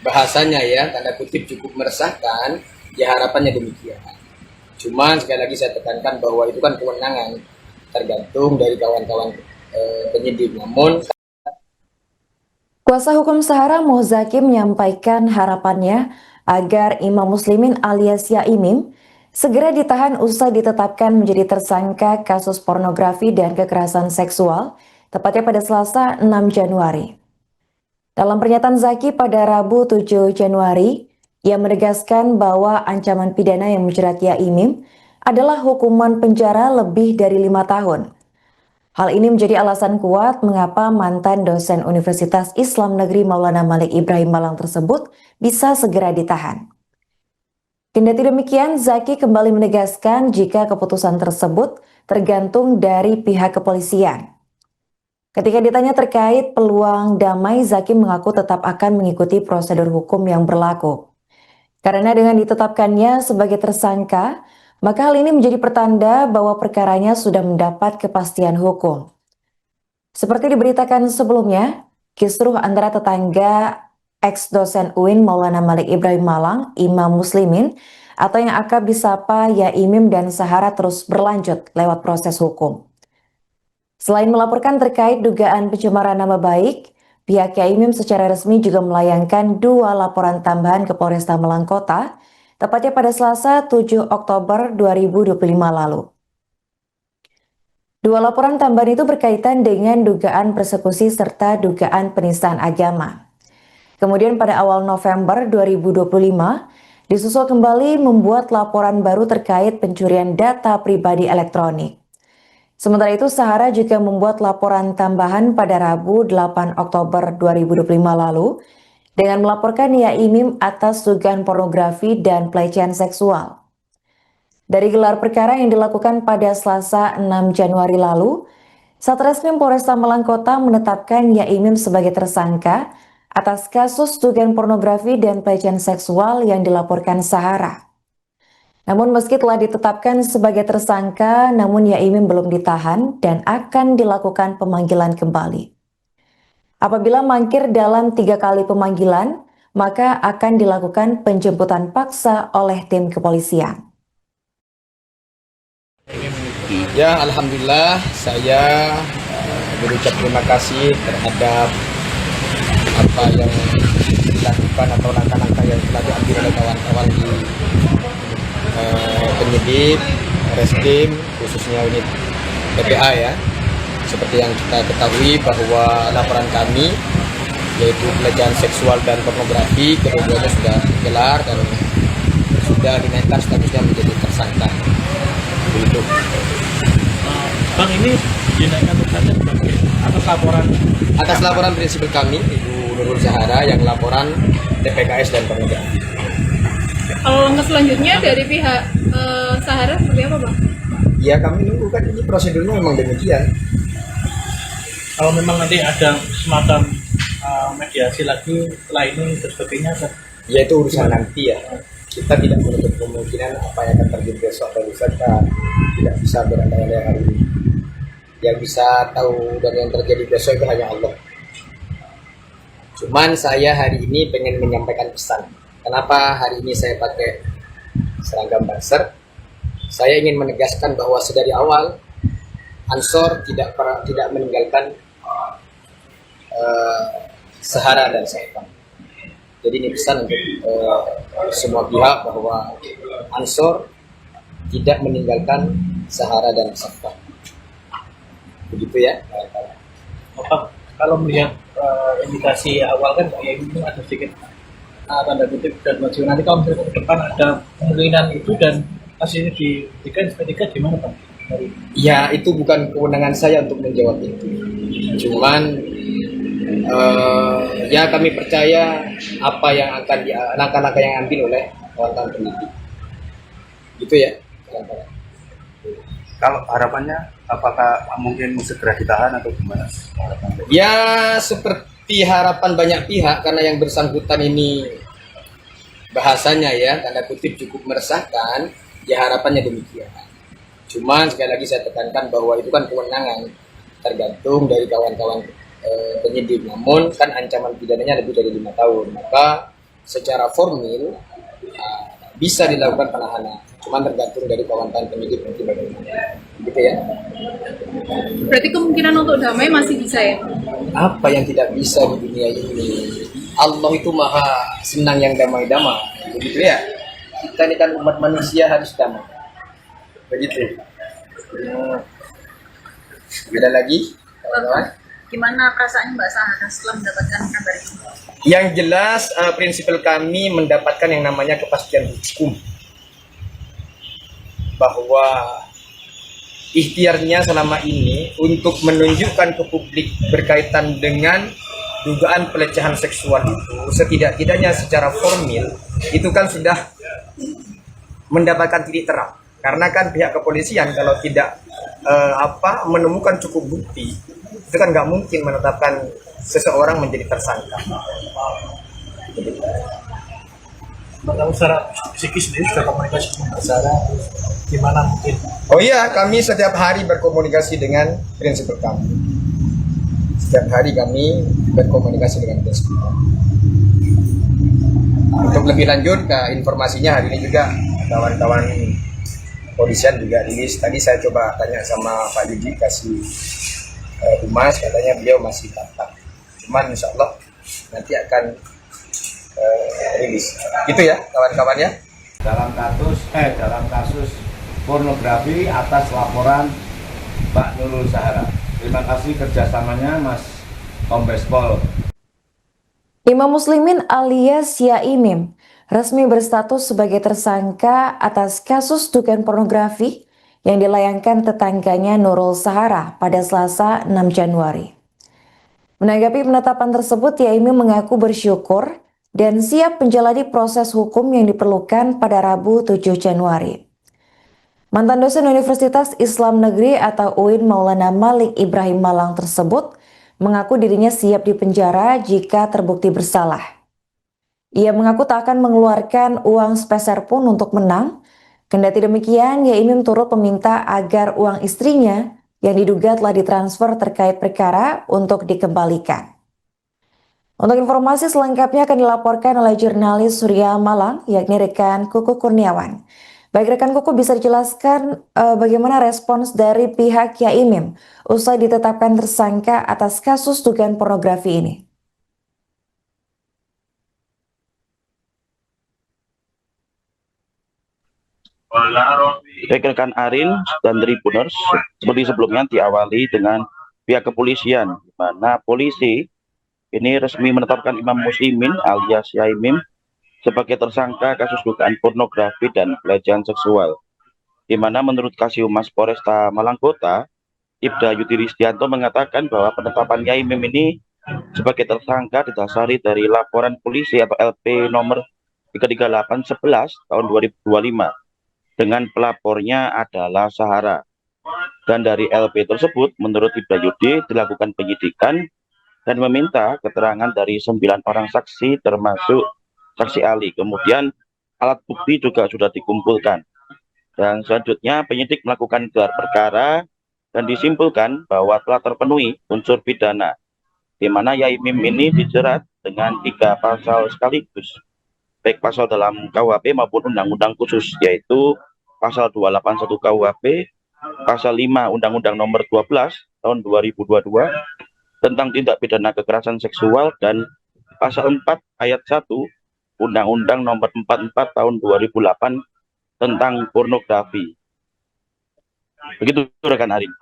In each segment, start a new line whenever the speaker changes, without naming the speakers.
bahasanya ya, tanda kutip cukup meresahkan, ya harapannya demikian. Cuman sekali lagi saya tekankan bahwa itu kan kewenangan, tergantung dari kawan-kawan penyidik. Namun
Kuasa hukum Sahara Muzaki menyampaikan harapannya agar Imam Muslimin alias Yaimim segera ditahan usai ditetapkan menjadi tersangka kasus pornografi dan kekerasan seksual, tepatnya pada Selasa 6 Januari. Dalam pernyataan Zaki pada Rabu 7 Januari, ia menegaskan bahwa ancaman pidana yang menjerat Yaimim adalah hukuman penjara lebih dari 5 tahun. Hal ini menjadi alasan kuat mengapa mantan dosen Universitas Islam Negeri Maulana Malik Ibrahim Malang tersebut bisa segera ditahan. Kendati demikian, Zaki kembali menegaskan jika keputusan tersebut tergantung dari pihak kepolisian. Ketika ditanya terkait peluang damai, Zaki mengaku tetap akan mengikuti prosedur hukum yang berlaku. Karena dengan ditetapkannya sebagai tersangka, maka hal ini menjadi pertanda bahwa perkaranya sudah mendapat kepastian hukum. Seperti diberitakan sebelumnya, kisruh antara tetangga ex-dosen UIN Maulana Malik Ibrahim Malang, Imam Muslimin, atau yang akrab disapa Yaimim dan Sahara terus berlanjut lewat proses hukum. Selain melaporkan terkait dugaan pencemaran nama baik, pihak Yaimim secara resmi juga melayangkan 2 laporan tambahan ke Polresta Malang Kota, tepatnya pada Selasa 7 Oktober 2025 lalu. 2 laporan tambahan itu berkaitan dengan dugaan persekusi serta dugaan penistaan agama. Kemudian pada awal November 2025, disusul kembali membuat laporan baru terkait pencurian data pribadi elektronik. Sementara itu, Sahara juga membuat laporan tambahan pada Rabu 8 Oktober 2025 lalu dengan melaporkan Yaimim atas dugaan pornografi dan pelecehan seksual. Dari gelar perkara yang dilakukan pada Selasa 6 Januari lalu, Satreskrim Polresta Malang Kota menetapkan Yaimim sebagai tersangka atas kasus dugaan pornografi dan pelecehan seksual yang dilaporkan Sahara. Namun meski telah ditetapkan sebagai tersangka, namun Yaimim belum ditahan dan akan dilakukan pemanggilan kembali. Apabila mangkir dalam 3 kali pemanggilan, maka akan dilakukan penjemputan paksa oleh tim kepolisian.
ya alhamdulillah saya berucap terima kasih terhadap apa yang dilakukan atau langkah-langkah yang telah diambil oleh kawan-kawan di penyidik, reskrim, khususnya unit PPA ya. Seperti yang kita ketahui bahwa laporan kami yaitu pelecehan seksual dan pornografi keduanya sudah gelar dan sudah dinaikkan statusnya menjadi tersangka. Begitu.
Bang, ini dinaikkan statusnya sebagai atas laporan
prinsipal kami Ibu Nurul Zahara yang laporan TPKS dan pornografi.
Kalau langkah selanjutnya dari pihak Sahara seperti apa, Bang?
Ya kami nunggu kan ini prosedurnya memang demikian.
Kalau memang nanti ada semacam mediasi lagi setelah ini dan sebagainya,
Ya itu urusan nanti ya. Kita tidak menutup kemungkinan apa yang akan terjadi besok dan lusa kita tidak bisa berandai-andai hari ini. Yang bisa tahu dan yang terjadi besok itu hanya Allah. Cuman saya hari ini pengen menyampaikan pesan. Kenapa hari ini saya pakai seragam Banser? Saya ingin menegaskan bahwa sedari awal Ansor tidak meninggalkan Sahara dan Saifan. Jadi ini pesan untuk semua pihak bahwa Ansor tidak meninggalkan Sahara dan Saifan. Begitu ya.
Bapak, kalau melihat indikasi awal kan ya itu ada sedikit tanda kutip dan wajib nanti kalau misalnya ke depan ada kemungkinan itu dan hasilnya diberikan ketika gimana Pak?
Ya itu bukan kewenangan saya untuk menjawab itu. Cuman ya kami percaya apa yang akan langkah-langkah yang ambil oleh kawan-kawan pendidik. Gitu ya.
Kalau harapannya apakah mungkin segera ditahan atau gimana?
Ya seperti harapan banyak pihak karena yang bersangkutan ini bahasanya ya tanda kutip cukup meresahkan, ya harapannya demikian. Cuman sekali lagi saya tekankan bahwa itu kan kewenangan tergantung dari kawan-kawan penyidik. Namun kan ancaman pidananya lebih dari 5 tahun, maka secara formil bisa dilakukan penahanan, cuman tergantung dari kawan-kawan penyidik nanti bagaimana, gitu ya.
Berarti kemungkinan untuk damai masih bisa ya?
Apa yang tidak bisa di dunia ini? Allah itu maha senang yang damai-damai, begitu ya. Kita ini kan umat manusia harus damai, begitu. Beda lagi, kawan-kawan.
Gimana perasaan Mbak Sahara setelah mendapatkan kabar ini?
Yang jelas prinsipil kami mendapatkan yang namanya kepastian hukum, bahwa ikhtiarnya selama ini untuk menunjukkan ke publik berkaitan dengan dugaan pelecehan seksual itu setidak-tidaknya secara formil itu kan sudah mendapatkan titik terang, karena kan pihak kepolisian kalau tidak menemukan cukup bukti itu kan nggak mungkin menetapkan seseorang menjadi tersangka.
Kalau secara psikis sendiri sudah komunikasi dengan Mbak Sarah, gimana mungkin?
Oh iya, kami setiap hari berkomunikasi dengan prinsipal kami. Setiap hari kami berkomunikasi dengan prinsipal kami. Untuk lebih lanjut ke informasinya hari ini juga kawan-kawan polisian juga rilis. Tadi saya coba tanya sama Pak Yudi kasih humas, katanya beliau masih tatap. Cuman insya Allah nanti akan rilis. Gitu ya kawan-kawan ya.
Dalam kasus pornografi atas laporan Mbak Nurul Sahara. Terima kasih kerjasamanya Mas Kombes Pol.
Imam Muslimin alias Yaimim resmi berstatus sebagai tersangka atas kasus dugaan pornografi yang dilayangkan tetangganya Nurul Sahara pada Selasa 6 Januari. Menanggapi penetapan tersebut, Yaimim mengaku bersyukur dan siap menjalani proses hukum yang diperlukan pada Rabu 7 Januari. Mantan dosen Universitas Islam Negeri atau UIN Maulana Malik Ibrahim Malang tersebut mengaku dirinya siap dipenjara jika terbukti bersalah. Ia mengaku tak akan mengeluarkan uang sepeser pun untuk menang. Kendati demikian, Yaimim turut meminta agar uang istrinya yang diduga telah ditransfer terkait perkara untuk dikembalikan. Untuk informasi selengkapnya akan dilaporkan oleh jurnalis Surya Malang, yakni rekan Kuku Kurniawan. Baik rekan Kuku, bisa dijelaskan bagaimana respons dari pihak Yaimim usai ditetapkan tersangka atas kasus dugaan pornografi ini?
Baik rekan Arin dan Tribuners, seperti sebelumnya diawali dengan pihak kepolisian, di mana polisi ini resmi menetapkan Imam Muslimin alias Yaimim sebagai tersangka kasus dugaan pornografi dan pelecehan seksual. Di mana menurut Kasih Humas Polresta Malang Kota, Ibda Yudi Risdianto mengatakan bahwa penetapan Yaimim ini sebagai tersangka didasari dari laporan polisi atau LP nomor 33811 tahun 2025. Dengan pelapornya adalah Sahara. Dan dari LP tersebut, menurut Ibda Yudi, dilakukan penyidikan dan meminta keterangan dari 9 orang saksi termasuk saksi ahli. Kemudian alat bukti juga sudah dikumpulkan. Dan selanjutnya penyidik melakukan gelar perkara dan disimpulkan bahwa telah terpenuhi unsur pidana, di mana Yaimim ini dijerat dengan 3 pasal sekaligus, baik pasal dalam KUHP maupun undang-undang khusus, yaitu pasal 281 KUHP, pasal 5 Undang-Undang Nomor 12 tahun 2022 tentang tindak pidana kekerasan seksual, dan pasal 4 ayat 1 Undang-Undang Nomor 44 tahun 2008 tentang pornografi. Begitu rekan Arin.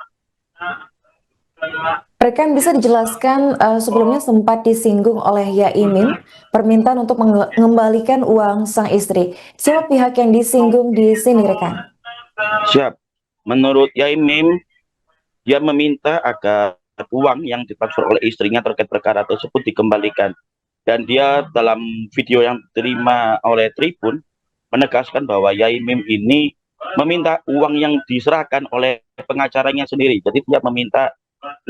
Rekan, bisa dijelaskan sebelumnya sempat disinggung oleh Yaimim permintaan untuk mengembalikan uang sang istri. Siapa pihak yang disinggung di sini, rekan?
Siap. Menurut Yaimim, dia meminta agar uang yang ditransfer oleh istrinya terkait perkara tersebut dikembalikan. Dan dia dalam video yang diterima oleh Tribun menegaskan bahwa Yaimim ini meminta uang yang diserahkan oleh pengacaranya sendiri. Jadi dia meminta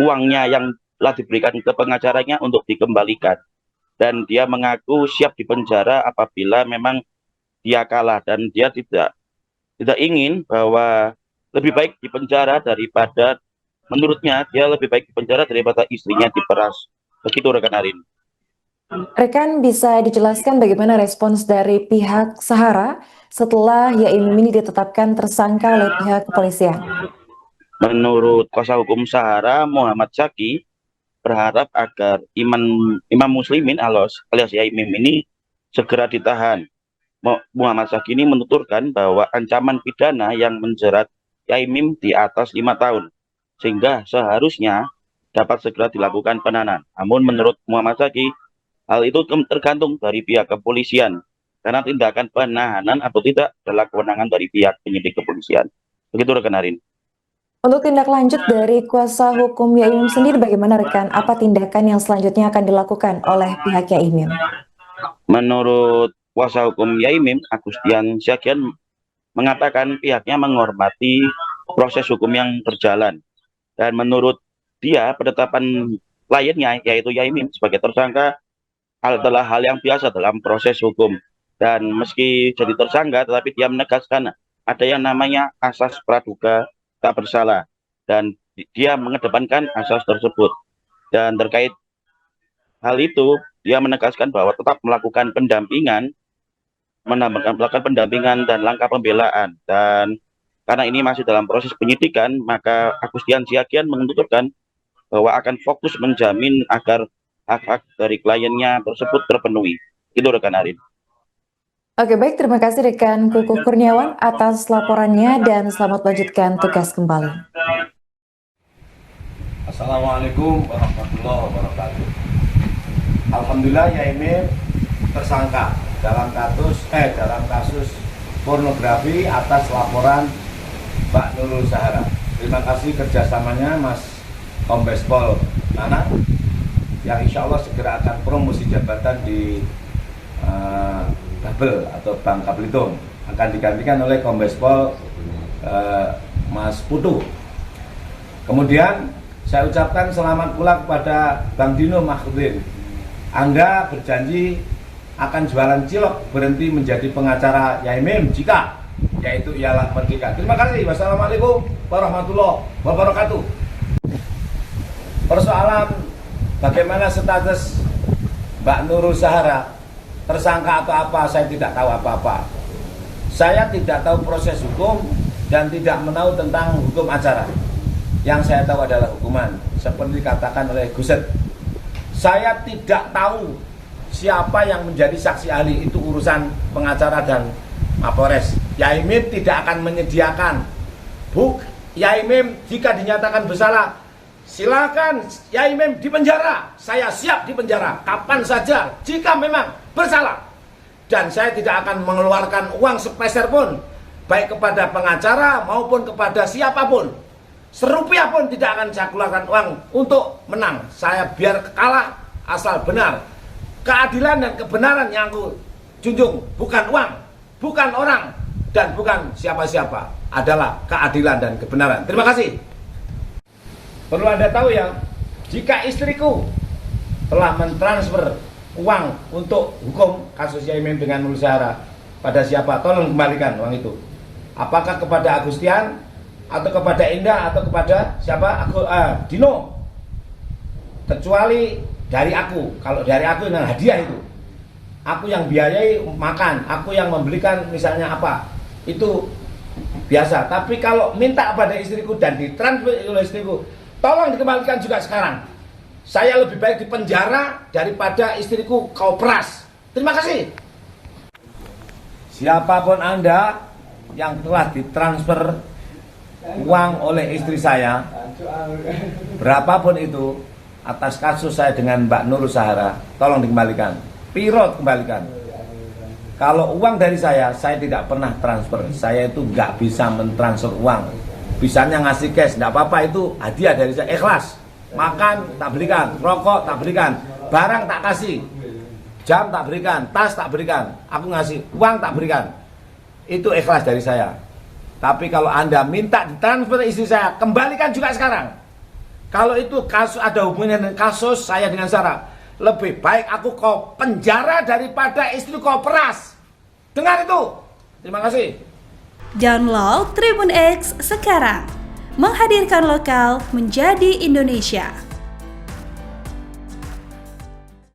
uangnya yang telah diberikan ke pengacaranya untuk dikembalikan, dan dia mengaku siap dipenjara apabila memang dia kalah, dan dia tidak ingin bahwa lebih baik dipenjara daripada, menurutnya dia lebih baik dipenjara daripada istrinya diperas. Begitu rekan Arin.
Rekan, bisa dijelaskan bagaimana respons dari pihak Sahara setelah Yaimim ini ditetapkan tersangka oleh pihak kepolisian?
Menurut kuasa hukum Sahara, Muhammad Zaki berharap agar Imam Muslimin alias Yaimim ini segera ditahan. Muhammad Zaki ini menuturkan bahwa ancaman pidana yang menjerat Yaimim di atas 5 tahun, sehingga seharusnya dapat segera dilakukan penahanan. Namun menurut Muhammad Zaki, hal itu tergantung dari pihak kepolisian, karena tindakan penahanan atau tidak adalah kewenangan dari pihak penyidik kepolisian. Begitu rekan Arin.
Untuk tindak lanjut dari kuasa hukum Yaimim sendiri bagaimana rekan? Apa tindakan yang selanjutnya akan dilakukan oleh pihak Yaimim?
Menurut kuasa hukum Yaimim, Agustian Syagian mengatakan pihaknya menghormati proses hukum yang berjalan. Dan menurut dia, penetapan kliennya yaitu Yaimim sebagai tersangka adalah hal yang biasa dalam proses hukum. Dan meski jadi tersangka, tetapi dia menegaskan ada yang namanya asas praduga tak bersalah. Dan dia mengedepankan asas tersebut. Dan terkait hal itu, dia menegaskan bahwa tetap melakukan pendampingan dan langkah pembelaan. Dan karena ini masih dalam proses penyidikan, maka Agustian Syagian menuturkan bahwa akan fokus menjamin agar hak-hak dari kliennya tersebut terpenuhi. Itu rekan Arin.
Oke, baik, terima kasih rekan Kuku Kurniawan atas laporannya dan selamat melanjutkan tugas kembali.
Assalamualaikum warahmatullahi wabarakatuh. Alhamdulillah Yaimim tersangka dalam kasus pornografi atas laporan Mbak Nurul Sahara. Terima kasih kerjasamanya Mas Kombes Pol Nana yang insya Allah segera akan promosi jabatan di Babel atau Bangka Belitung, akan digantikan oleh Kombes Pol Mas Putu. Kemudian saya ucapkan selamat pula kepada Bang Dino Makhudin. Anda berjanji akan jualan cilok, berhenti menjadi pengacara Yaimim jika yaitu ialah merdeka. Terima kasih. Wassalamualaikum warahmatullahi wabarakatuh. Persoalan bagaimana status Mbak Nurul Sahara, tersangka atau apa, saya tidak tahu apa-apa. Saya tidak tahu proses hukum dan tidak menahu tentang hukum acara. Yang saya tahu adalah hukuman, seperti dikatakan oleh Guset. Saya tidak tahu siapa yang menjadi saksi ahli, itu urusan pengacara dan Mapolres. Yaimim tidak akan menyediakan Yaimim jika dinyatakan bersalah, silakan Yaimim dipenjara. Saya siap dipenjara kapan saja jika memang bersalah. Dan saya tidak akan mengeluarkan uang sepeser pun, baik kepada pengacara maupun kepada siapapun. Serupiah pun tidak akan saya keluarkan uang untuk menang. Saya biar kalah asal benar. Keadilan dan kebenaran yang aku junjung bukan uang, bukan orang, dan bukan siapa-siapa, adalah keadilan dan kebenaran. Terima kasih. Perlu Anda tahu ya, jika istriku telah mentransfer uang untuk hukum kasus Yaimim dengan Nurul Sahara pada siapa, tolong kembalikan uang itu. Apakah kepada Agustian, atau kepada Indah, atau kepada siapa? Dino. Kecuali dari aku. Kalau dari aku yang hadiah itu, aku yang biayai makan, aku yang membelikan misalnya apa, itu biasa. Tapi kalau minta pada istriku dan ditransfer oleh istriku, tolong dikembalikan juga sekarang. Saya lebih baik di penjara daripada istriku kau peras. Terima kasih. Siapapun Anda yang telah ditransfer uang oleh istri saya, berapapun itu, atas kasus saya dengan Mbak Nurul Sahara, tolong dikembalikan. Pirot kembalikan. Kalau uang dari saya tidak pernah transfer. Saya itu nggak bisa mentransfer uang. Bisanya ngasih cash, nggak apa-apa, itu hadiah dari saya, ikhlas. Makan tak belikan, rokok tak belikan, barang tak kasih, jam tak berikan, tas tak berikan, aku ngasih uang tak berikan. Itu ikhlas dari saya. Tapi kalau Anda minta ditransfer istri saya, kembalikan juga sekarang. Kalau itu kasus ada hubungannya dengan kasus saya dengan Sarah, lebih baik aku kau penjara daripada istri kau peras. Dengar itu. Terima kasih.
Download Tribun X sekarang. Menghadirkan lokal menjadi Indonesia.